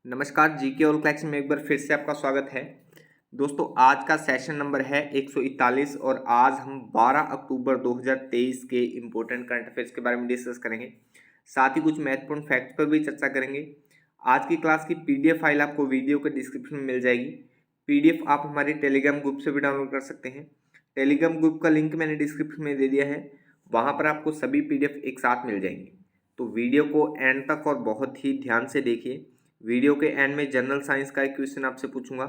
नमस्कार, जीके और क्लैक्स में एक बार फिर से आपका स्वागत है। दोस्तों, आज का सेशन नंबर है 141 और आज हम 12 अक्टूबर 2023 के इम्पोर्टेंट करंट अफेयर्स के बारे में डिस्कस करेंगे। साथ ही कुछ महत्वपूर्ण फैक्ट्स पर भी चर्चा करेंगे। आज की क्लास की पीडीएफ फाइल आपको वीडियो के डिस्क्रिप्शन में मिल जाएगी। पीडीएफ आप हमारे टेलीग्राम ग्रुप से भी डाउनलोड कर सकते हैं। टेलीग्राम ग्रुप का लिंक मैंने डिस्क्रिप्शन में दे दिया है, वहाँ पर आपको सभी पीडीएफ एक साथ मिल जाएंगे। तो वीडियो को एंड तक और बहुत ही ध्यान से देखिए। वीडियो के एंड में जनरल साइंस का एक क्वेश्चन आपसे पूछूंगा,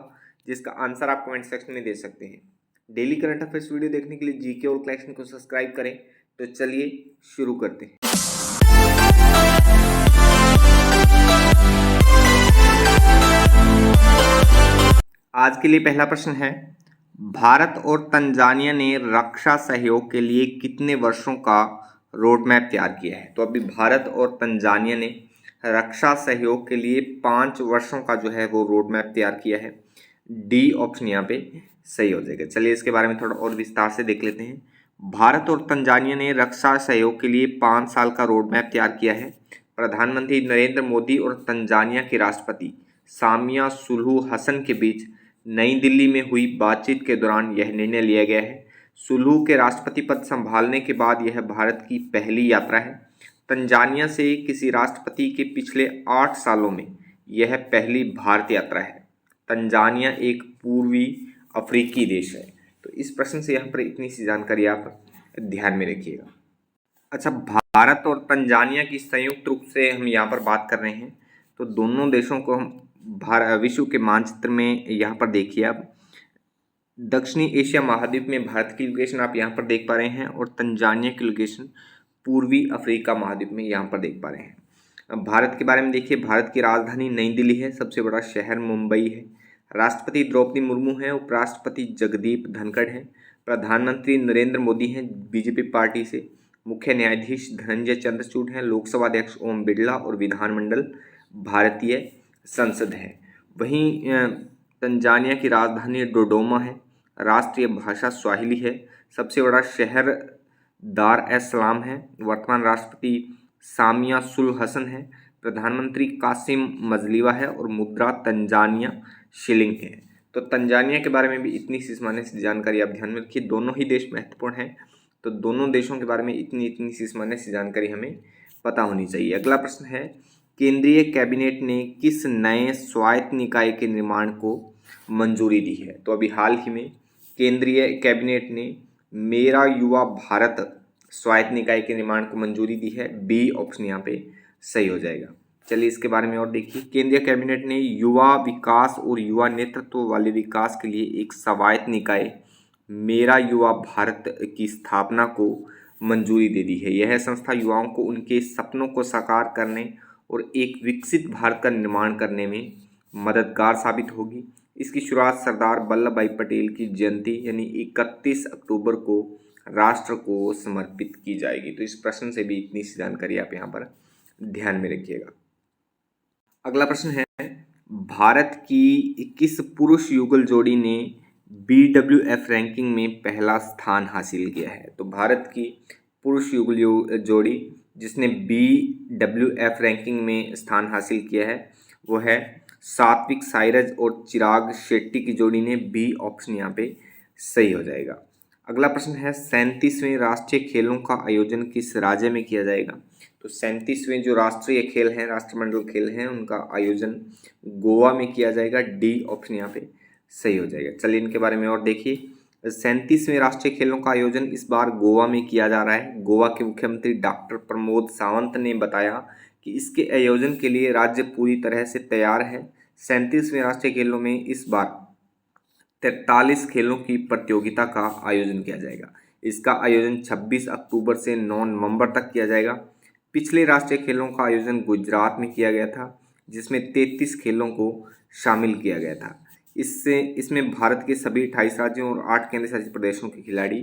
जिसका आंसर आप कमेंट सेक्शन में दे सकते हैं। डेली करंट अफेयर्स वीडियो देखने के लिए जीके और क्लैक्शन को सब्सक्राइब करें। तो चलिए शुरू करते हैं। आज के लिए पहला प्रश्न है, भारत और तंजानिया ने रक्षा सहयोग के लिए कितने वर्षों का रोड मैप तैयार किया है? तो अभी भारत और तंजानिया ने रक्षा सहयोग के लिए 5 वर्षों का जो है वो रोड मैप तैयार किया है। डी ऑप्शन यहाँ पे सही हो जाएगा। चलिए इसके बारे में थोड़ा और विस्तार से देख लेते हैं। भारत और तंजानिया ने रक्षा सहयोग के लिए 5 साल का रोड मैप तैयार किया है। प्रधानमंत्री नरेंद्र मोदी और तंजानिया के राष्ट्रपति सामिया सुलुहु हसन के बीच नई दिल्ली में हुई बातचीत के दौरान यह निर्णय लिया गया है। सुलुहु के राष्ट्रपति पद संभालने के बाद यह भारत की पहली यात्रा है। तंजानिया से किसी राष्ट्रपति के पिछले 8 सालों में यह पहली भारत यात्रा है। तंजानिया एक पूर्वी अफ्रीकी देश है। तो इस प्रश्न से यहाँ पर इतनी सी जानकारी आप ध्यान में रखिएगा। अच्छा, भारत और तंजानिया की संयुक्त रूप से हम यहाँ पर बात कर रहे हैं, तो दोनों देशों को हम विश्व के मानचित्र में यहाँ पर देखिए आप। दक्षिणी एशिया महाद्वीप में भारत की लोकेशन आप यहाँ पर देख पा रहे हैं और तंजानिया की लोकेशन पूर्वी अफ्रीका महाद्वीप में यहाँ पर देख पा रहे हैं। अब भारत के बारे में देखिए, भारत की राजधानी नई दिल्ली है, सबसे बड़ा शहर मुंबई है, राष्ट्रपति द्रौपदी मुर्मू हैं, उपराष्ट्रपति जगदीप धनखड़ हैं, प्रधानमंत्री नरेंद्र मोदी हैं बीजेपी पार्टी से, मुख्य न्यायाधीश धनंजय चंद्रचूड़ हैं, लोकसभा अध्यक्ष ओम बिरला और विधानमंडल भारतीय संसद है। वहीं तंजानिया की राजधानी डोडोमा है, राष्ट्रीय भाषा स्वाहिली है, सबसे बड़ा शहर दार एस सलाम है, वर्तमान राष्ट्रपति सामिया सुलुहु हसन है, प्रधानमंत्री कासिम मजलीवा है और मुद्रा तंजानिया शिलिंग है। तो तंजानिया के बारे में भी इतनी सी सामान्य सी जानकारी आप ध्यान में रखिए। दोनों ही देश महत्वपूर्ण हैं, तो दोनों देशों के बारे में इतनी सी सामान्य सी जानकारी हमें पता होनी चाहिए। अगला प्रश्न है, केंद्रीय कैबिनेट ने किस नए स्वायत्त निकाय के निर्माण को मंजूरी दी है? तो अभी हाल ही में केंद्रीय कैबिनेट ने मेरा युवा भारत स्वायत्त निकाय के निर्माण को मंजूरी दी है। बी ऑप्शन यहाँ पे सही हो जाएगा। चलिए इसके बारे में और देखिए। केंद्रीय कैबिनेट ने युवा विकास और युवा नेतृत्व वाले विकास के लिए एक स्वायत्त निकाय मेरा युवा भारत की स्थापना को मंजूरी दे दी है। यह संस्था युवाओं को उनके सपनों को साकार करने और एक विकसित भारत का निर्माण करने में मददगार साबित होगी। इसकी शुरुआत सरदार वल्लभ भाई पटेल की जयंती यानी 31 अक्टूबर को राष्ट्र को समर्पित की जाएगी। तो इस प्रश्न से भी इतनी सी जानकारी आप यहाँ पर ध्यान में रखिएगा। अगला प्रश्न है, भारत की किस पुरुष युगल जोड़ी ने BWF रैंकिंग में पहला स्थान हासिल किया है? तो भारत की पुरुष युगल जोड़ी जिसने BWF रैंकिंग में स्थान हासिल किया है वो है सात्विक साईराज और चिराग शेट्टी की जोड़ी ने। बी ऑप्शन यहाँ पे सही हो जाएगा। अगला प्रश्न है, 37वें राष्ट्रीय खेलों का आयोजन किस राज्य में किया जाएगा? तो 37वें जो राष्ट्रीय खेल हैं, राष्ट्रमंडल खेल हैं, उनका आयोजन गोवा में किया जाएगा। डी ऑप्शन यहाँ पे सही हो जाएगा। चलिए इनके बारे में और देखिए। 37वें राष्ट्रीय खेलों का आयोजन इस बार गोवा में किया जा रहा है। गोवा के मुख्यमंत्री डॉक्टर प्रमोद सावंत ने बताया कि इसके आयोजन के लिए राज्य पूरी तरह से तैयार है। 37वें राष्ट्रीय खेलों में इस बार 43 खेलों की प्रतियोगिता का आयोजन किया जाएगा। इसका आयोजन 26 अक्टूबर से 9 नवंबर तक किया जाएगा। पिछले राष्ट्रीय खेलों का आयोजन गुजरात में किया गया था, जिसमें 33 खेलों को शामिल किया गया था। इसमें भारत के सभी 28 राज्यों और 8 केंद्र शासित प्रदेशों के खिलाड़ी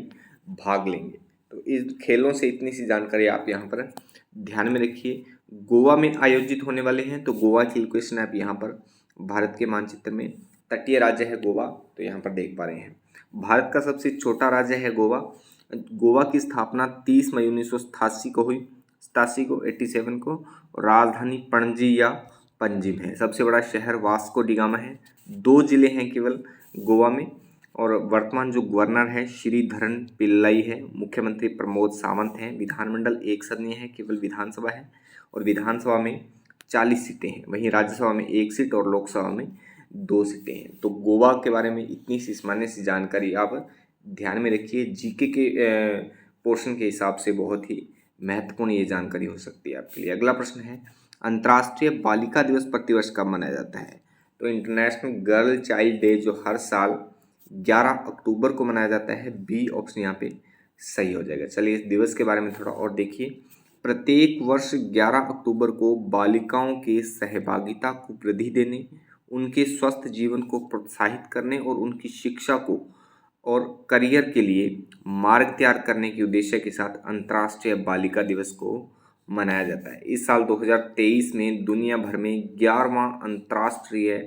भाग लेंगे। तो इस खेलों से इतनी सी जानकारी आप यहाँ पर ध्यान में रखिए। गोवा में आयोजित होने वाले हैं, तो गोवा की लोकेशन आप यहाँ पर भारत के मानचित्र में, तटीय राज्य है गोवा, तो यहाँ पर देख पा रहे हैं। भारत का सबसे छोटा राज्य है गोवा। गोवा की स्थापना 30 मई 1987 को हुई, 87 को, और राजधानी पणजी या पंजिम है। सबसे बड़ा शहर वास्को डिगामा है। 2 जिले हैं केवल गोवा में, और वर्तमान जो गवर्नर है श्रीधरन पिल्लई है। मुख्यमंत्री प्रमोद सावंत हैं। विधानमंडल एक सदनीय है, केवल विधानसभा है, और विधानसभा में 40 सीटें हैं। वहीं राज्यसभा में 1 सीट और लोकसभा में 2 सीटें हैं। तो गोवा के बारे में इतनी सी सामान्य सी जानकारी आप ध्यान में रखिए। जीके के पोर्शन के हिसाब से बहुत ही महत्वपूर्ण ये जानकारी हो सकती है आपके लिए। अगला प्रश्न है, अंतर्राष्ट्रीय बालिका दिवस प्रतिवर्ष कब मनाया जाता है? तो इंटरनेशनल गर्ल चाइल्ड डे जो हर साल 11 अक्टूबर को मनाया जाता है। बी ऑप्शन यहाँ पे सही हो जाएगा। चलिए इस दिवस के बारे में थोड़ा और देखिए। प्रत्येक वर्ष 11 अक्टूबर को बालिकाओं के सहभागिता को वृद्धि देने, उनके स्वस्थ जीवन को प्रोत्साहित करने और उनकी शिक्षा को और करियर के लिए मार्ग तैयार करने के उद्देश्य के साथ अंतर्राष्ट्रीय बालिका दिवस को मनाया जाता है। इस साल 2023 में दुनिया भर में 11वां अंतर्राष्ट्रीय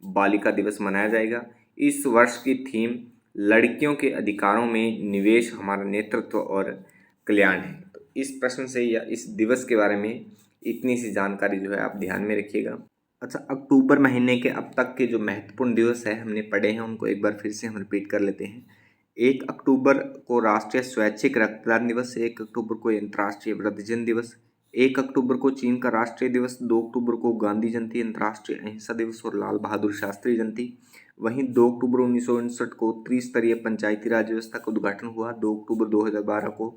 बालिका दिवस मनाया जाएगा। इस वर्ष की थीम लड़कियों के अधिकारों में निवेश, हमारा नेतृत्व और कल्याण है। तो इस प्रश्न से या इस दिवस के बारे में इतनी सी जानकारी जो है आप ध्यान में रखिएगा। अच्छा, अक्टूबर महीने के अब तक के जो महत्वपूर्ण दिवस है हमने पढ़े हैं, उनको एक बार फिर से हम रिपीट कर लेते हैं। 1 अक्टूबर को राष्ट्रीय स्वैच्छिक रक्तदान दिवस, 1 अक्टूबर को अंतर्राष्ट्रीय वृद्धजन दिवस, 1 अक्टूबर को चीन का राष्ट्रीय दिवस, 2 अक्टूबर को गांधी जयंती अंतर्राष्ट्रीय अहिंसा दिवस और लाल बहादुर शास्त्री जयंती। वहीं 2 अक्टूबर 1959 को त्रिस्तरीय पंचायती राज व्यवस्था का उद्घाटन हुआ। 2 अक्टूबर 2012 को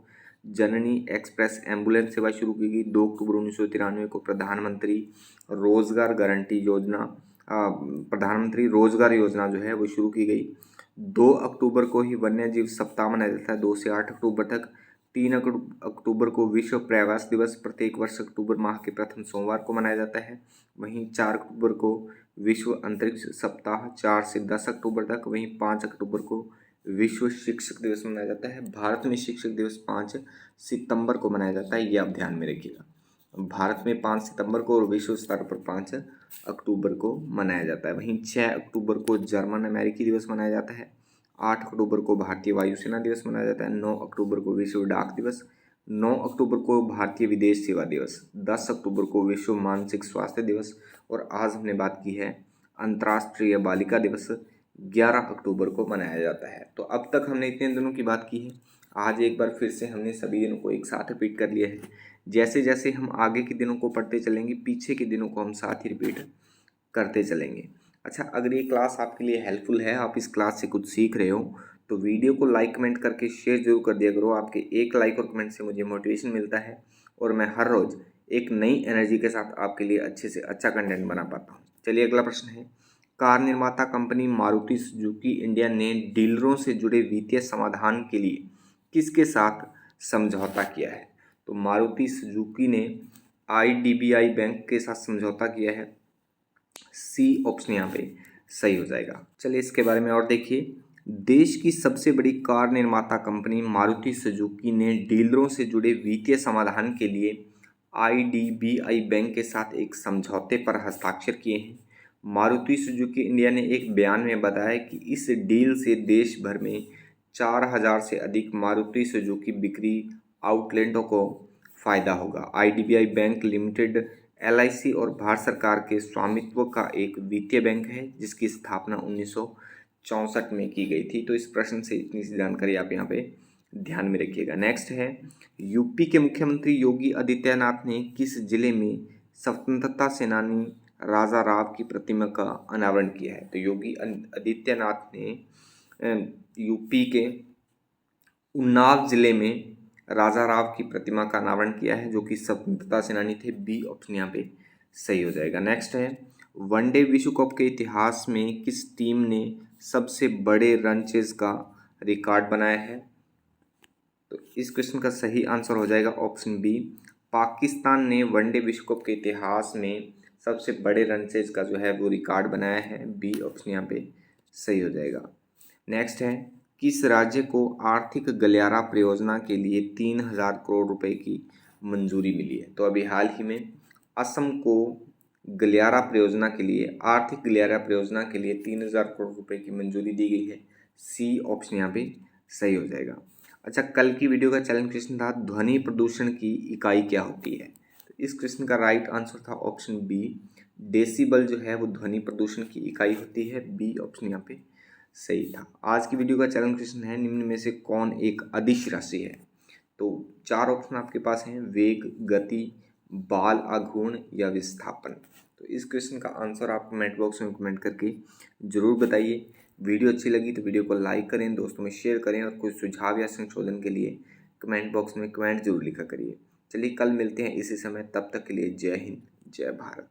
जननी एक्सप्रेस एम्बुलेंस सेवा शुरू की गई। 2 अक्टूबर 1993 को प्रधानमंत्री रोजगार गारंटी योजना, प्रधानमंत्री रोजगार योजना जो है वो शुरू की गई। 2 अक्टूबर को ही वन्य जीव सप्ताह मनाया जाता है, 2 से 8 अक्टूबर तक। 3 अक्टूबर को विश्व पर्यावरण दिवस प्रत्येक वर्ष अक्टूबर माह के प्रथम सोमवार को मनाया जाता है। वहीं 4 अक्टूबर को विश्व अंतरिक्ष सप्ताह, 4 से 10 अक्टूबर तक। वहीं 5 अक्टूबर को विश्व शिक्षक दिवस मनाया जाता है। भारत में शिक्षक दिवस 5 सितंबर को मनाया जाता है, ये आप ध्यान में रखिएगा। भारत में 5 सितंबर को और विश्व स्तर पर 5 अक्टूबर को मनाया जाता है। वहीं 6 अक्टूबर को जर्मन अमेरिकी दिवस मनाया जाता है। 8 अक्टूबर को भारतीय वायुसेना दिवस मनाया जाता है। 9 अक्टूबर को विश्व डाक दिवस। 9 अक्टूबर को भारतीय विदेश सेवा दिवस। 10 अक्टूबर को विश्व मानसिक स्वास्थ्य दिवस। और आज हमने बात की है अंतर्राष्ट्रीय बालिका दिवस, 11 अक्टूबर को मनाया जाता है। तो अब तक हमने इतने दिनों की बात की है, आज एक बार फिर से हमने सभी दिनों को एक साथ रिपीट कर लिया है। जैसे जैसे हम आगे के दिनों को पढ़ते चलेंगे, पीछे के दिनों को हम साथ ही रिपीट करते चलेंगे। अच्छा, अगर ये क्लास आपके लिए हेल्पफुल है, आप इस क्लास से कुछ सीख रहे हो, तो वीडियो को लाइक कमेंट करके शेयर जरूर कर दिया करो। आपके एक लाइक और कमेंट से मुझे मोटिवेशन मिलता है और मैं हर रोज़ एक नई एनर्जी के साथ आपके लिए अच्छे से अच्छा कंटेंट बना पाता हूँ। चलिए अगला प्रश्न है, कार निर्माता कंपनी मारुति सुजुकी इंडिया ने डीलरों से जुड़े वित्तीय समाधान के लिए किसके साथ समझौता किया है? तो मारुति सुजुकी ने IDBI बैंक के साथ समझौता किया है। सी ऑप्शन यहाँ पे सही हो जाएगा। चलिए इसके बारे में और देखिए। देश की सबसे बड़ी कार निर्माता कंपनी मारुति सुजुकी ने डीलरों से जुड़े वित्तीय समाधान के लिए IDBI बैंक के साथ एक समझौते पर हस्ताक्षर किए हैं। मारुति सुजुकी इंडिया ने एक बयान में बताया कि इस डील से देश भर में 4000 से अधिक मारुति सुजुकी बिक्री आउटलेटों को फायदा होगा। IDBI बैंक लिमिटेड LIC और भारत सरकार के स्वामित्व का एक वित्तीय बैंक है, जिसकी स्थापना 1964 में की गई थी। तो इस प्रश्न से इतनी सी जानकारी आप यहाँ पे ध्यान में रखिएगा। नेक्स्ट है, यूपी के मुख्यमंत्री योगी आदित्यनाथ ने किस जिले में स्वतंत्रता सेनानी राजा राव की प्रतिमा का अनावरण किया है? तो योगी आदित्यनाथ ने यूपी के उन्नाव जिले में राजा राव की प्रतिमा का अनावरण किया है, जो कि स्वतंत्रता सेनानी थे। बी ऑप्शन यहाँ पे सही हो जाएगा। नेक्स्ट है, वनडे विश्व कप के इतिहास में किस टीम ने सबसे बड़े रन चेज का रिकॉर्ड बनाया है? तो इस क्वेश्चन का सही आंसर हो जाएगा ऑप्शन बी। पाकिस्तान ने वनडे विश्व कप के इतिहास में सबसे बड़े रन चेज का जो है वो रिकॉर्ड बनाया है। बी ऑप्शन यहाँ पे सही हो जाएगा। नेक्स्ट है, किस राज्य को आर्थिक गलियारा परियोजना के लिए 3000 करोड़ रुपए की मंजूरी मिली है? तो अभी हाल ही में असम को गलियारा परियोजना के लिए, आर्थिक गलियारा परियोजना के लिए 3000 करोड़ रुपए की मंजूरी दी गई है। सी ऑप्शन यहाँ पे सही हो जाएगा। अच्छा, कल की वीडियो का चैलेंज क्वेश्चन था ध्वनि प्रदूषण की इकाई क्या होती है? तो इस क्वेश्चन का राइट आंसर था ऑप्शन बी, डेसिबल जो है वो ध्वनि प्रदूषण की इकाई होती है। बी ऑप्शन यहाँ पे सही था। आज की वीडियो का चैलेंज क्वेश्चन है, निम्न में से कौन एक अदिश राशि है? तो 4 ऑप्शन आपके पास हैं, वेग, गति, बाल आघूर्ण या विस्थापन। तो इस क्वेश्चन का आंसर आप कमेंट बॉक्स में कमेंट करके जरूर बताइए। वीडियो अच्छी लगी तो वीडियो को लाइक करें, दोस्तों में शेयर करें और कुछ सुझाव या संशोधन के लिए कमेंट बॉक्स में कमेंट जरूर लिखा करिए। चलिए कल मिलते हैं इसी समय, तब तक के लिए जय हिंद, जय भारत।